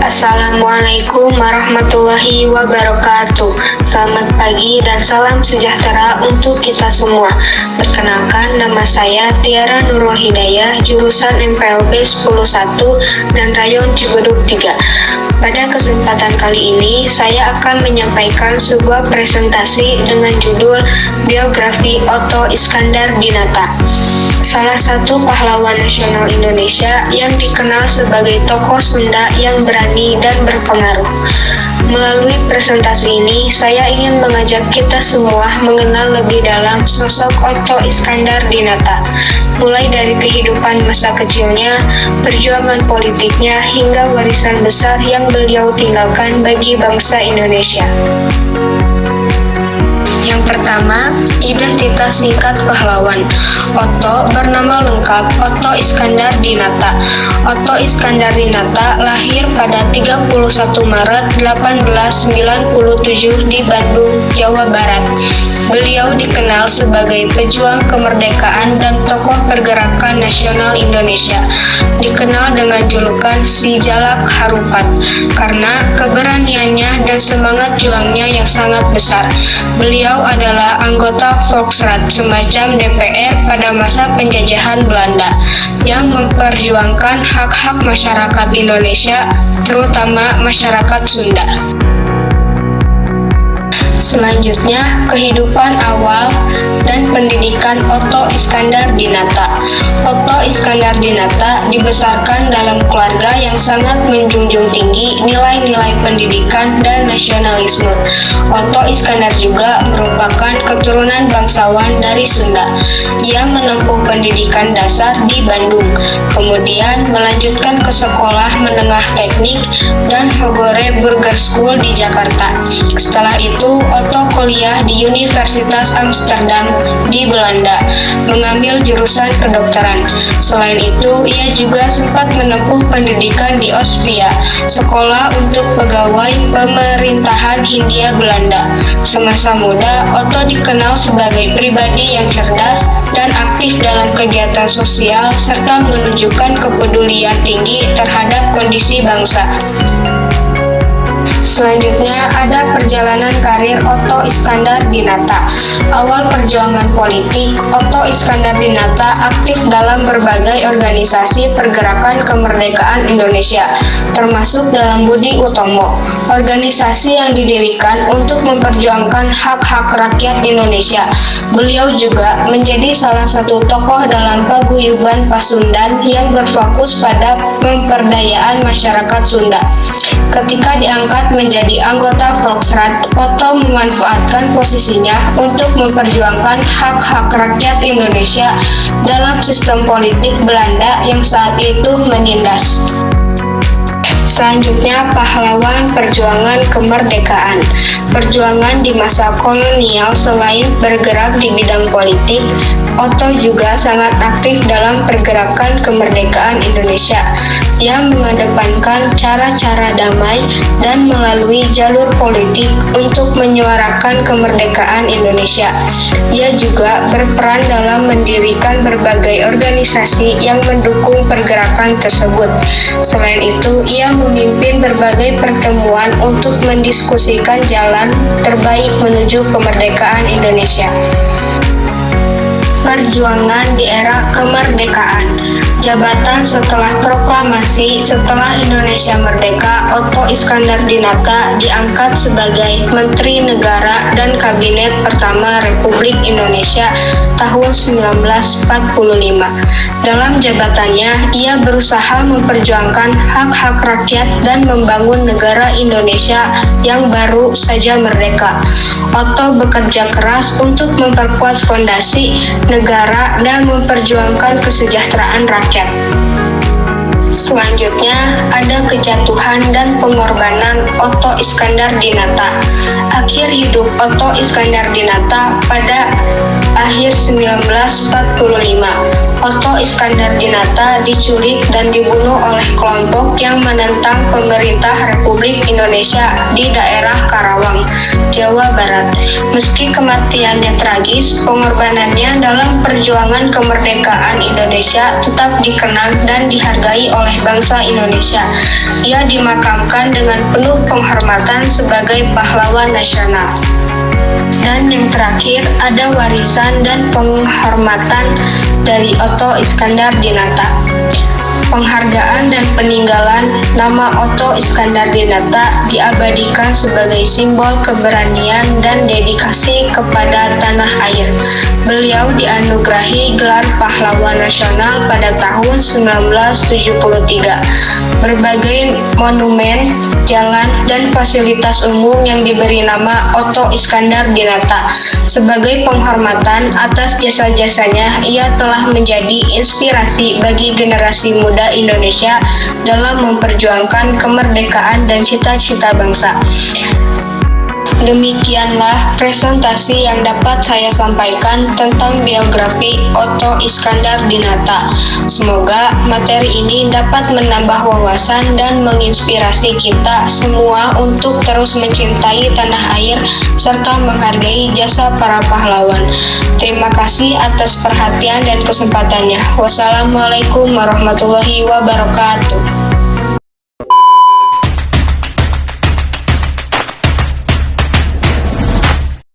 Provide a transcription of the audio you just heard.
Assalamualaikum warahmatullahi wabarakatuh. Selamat pagi dan salam sejahtera untuk kita semua. Perkenalkan, nama saya Tiara Nurul Hidayah, jurusan MPLB 101 dan Rayon Cibeduk 3. Pada kesempatan kali ini, saya akan menyampaikan sebuah presentasi dengan judul Biografi Otto Iskandar-Dinata, salah satu pahlawan nasional Indonesia yang dikenal sebagai tokoh Sunda yang berani dan berpengaruh. Melalui presentasi ini, saya ingin mengajak kita semua mengenal lebih dalam sosok Otto Iskandar-Dinata, mulai dari kehidupan masa kecilnya, perjuangan politiknya, hingga warisan besar yang beliau tinggalkan bagi bangsa Indonesia. Yang pertama, identitas singkat pahlawan. Otto bernama lengkap Otto Iskandar-Dinata. Otto Iskandar-Dinata lahir pada 31 Maret 1897 di Bandung, Jawa Barat. Beliau dikenal sebagai pejuang kemerdekaan dan tokoh pergerakan nasional Indonesia. Dikenal dengan julukan Si Jalak Harupat karena keberaniannya dan semangat juangnya yang sangat besar. Beliau adalah anggota Volksraad, semacam DPR pada masa penjajahan Belanda, yang memperjuangkan hak-hak masyarakat Indonesia, terutama masyarakat Sunda. Selanjutnya, kehidupan awal dan pendidikan Otto Iskandar-Dinata. Otto Iskandar-Dinata dibesarkan dalam keluarga yang sangat menjunjung tinggi nilai-nilai pendidikan dan nasionalisme. Otto Iskandar juga merupakan keturunan bangsawan dari Sunda. Ia menempuh pendidikan dasar di Bandung, kemudian melanjutkan ke sekolah menengah teknik dan Hogere Burger School di Jakarta. Setelah itu, Otto kuliah di Universitas Amsterdam di Belanda, mengambil jurusan kedokteran. Selain itu, ia juga sempat menempuh pendidikan di Ospia, sekolah untuk pegawai pemerintahan Hindia Belanda. Semasa muda, Otto dikenal sebagai pribadi yang cerdas dan aktif dalam kegiatan sosial serta menunjukkan kepedulian tinggi terhadap kondisi bangsa. Selanjutnya, ada perjalanan karir Otto Iskandar-Dinata. Awal perjuangan politik, Otto Iskandar-Dinata aktif dalam berbagai organisasi pergerakan kemerdekaan Indonesia, termasuk dalam Budi Utomo, organisasi yang didirikan untuk memperjuangkan hak-hak rakyat Indonesia. Beliau juga menjadi salah satu tokoh dalam paguyuban Pasundan yang berfokus pada pemberdayaan masyarakat Sunda. Ketika diangkat menjadi anggota Volksraad, Otto memanfaatkan posisinya untuk memperjuangkan hak-hak rakyat Indonesia dalam sistem politik Belanda yang saat itu menindas. Selanjutnya, pahlawan perjuangan kemerdekaan. Perjuangan di masa kolonial selain bergerak di bidang politik, Otto juga sangat aktif dalam pergerakan kemerdekaan Indonesia. Ia mengedepankan cara-cara damai dan melalui jalur politik untuk menyuarakan kemerdekaan Indonesia. Ia juga berperan dalam mendirikan berbagai organisasi yang mendukung pergerakan tersebut. Selain itu, ia memimpin berbagai pertemuan untuk mendiskusikan jalan terbaik menuju kemerdekaan Indonesia. Perjuangan di era kemerdekaan. Jabatan setelah proklamasi setelah Indonesia merdeka, Otto Iskandar-Dinata diangkat sebagai Menteri Negara dan Kabinet pertama Republik Indonesia tahun 1945. Dalam jabatannya, ia berusaha memperjuangkan hak-hak rakyat dan membangun negara Indonesia yang baru saja merdeka. Otto bekerja keras untuk memperkuat fondasi negara dan memperjuangkan kesejahteraan rakyat. Selanjutnya, ada kejatuhan dan pengorbanan Otto Iskandar-Dinata. Akhir hidup Otto Iskandar-Dinata pada akhir 1945. Otto Iskandar-Dinata diculik dan dibunuh oleh kelompok yang menentang pemerintah Republik Indonesia di daerah Karawang, Jawa Barat. Meski kematiannya tragis, pengorbanannya dalam perjuangan kemerdekaan Indonesia tetap dikenang dan dihargai oleh oleh bangsa Indonesia. Ia dimakamkan dengan penuh penghormatan sebagai pahlawan nasional. Dan yang terakhir, ada warisan dan penghormatan dari Otto Iskandar-Dinata. Penghargaan dan peninggalan nama Otto Iskandar-Dinata diabadikan sebagai simbol keberanian dan dedikasi kepada tanah air. Beliau dianugerahi gelar pahlawan nasional pada tahun 1973. Berbagai monumen, jalan, dan fasilitas umum yang diberi nama Otto Iskandar-Dinata. Sebagai penghormatan atas jasa-jasanya, ia telah menjadi inspirasi bagi generasi muda Indonesia dalam memperjuangkan kemerdekaan dan cita-cita bangsa. Demikianlah presentasi yang dapat saya sampaikan tentang biografi Otto Iskandar-Dinata. Semoga materi ini dapat menambah wawasan dan menginspirasi kita semua untuk terus mencintai tanah air serta menghargai jasa para pahlawan. Terima kasih atas perhatian dan kesempatannya. Wassalamualaikum warahmatullahi wabarakatuh.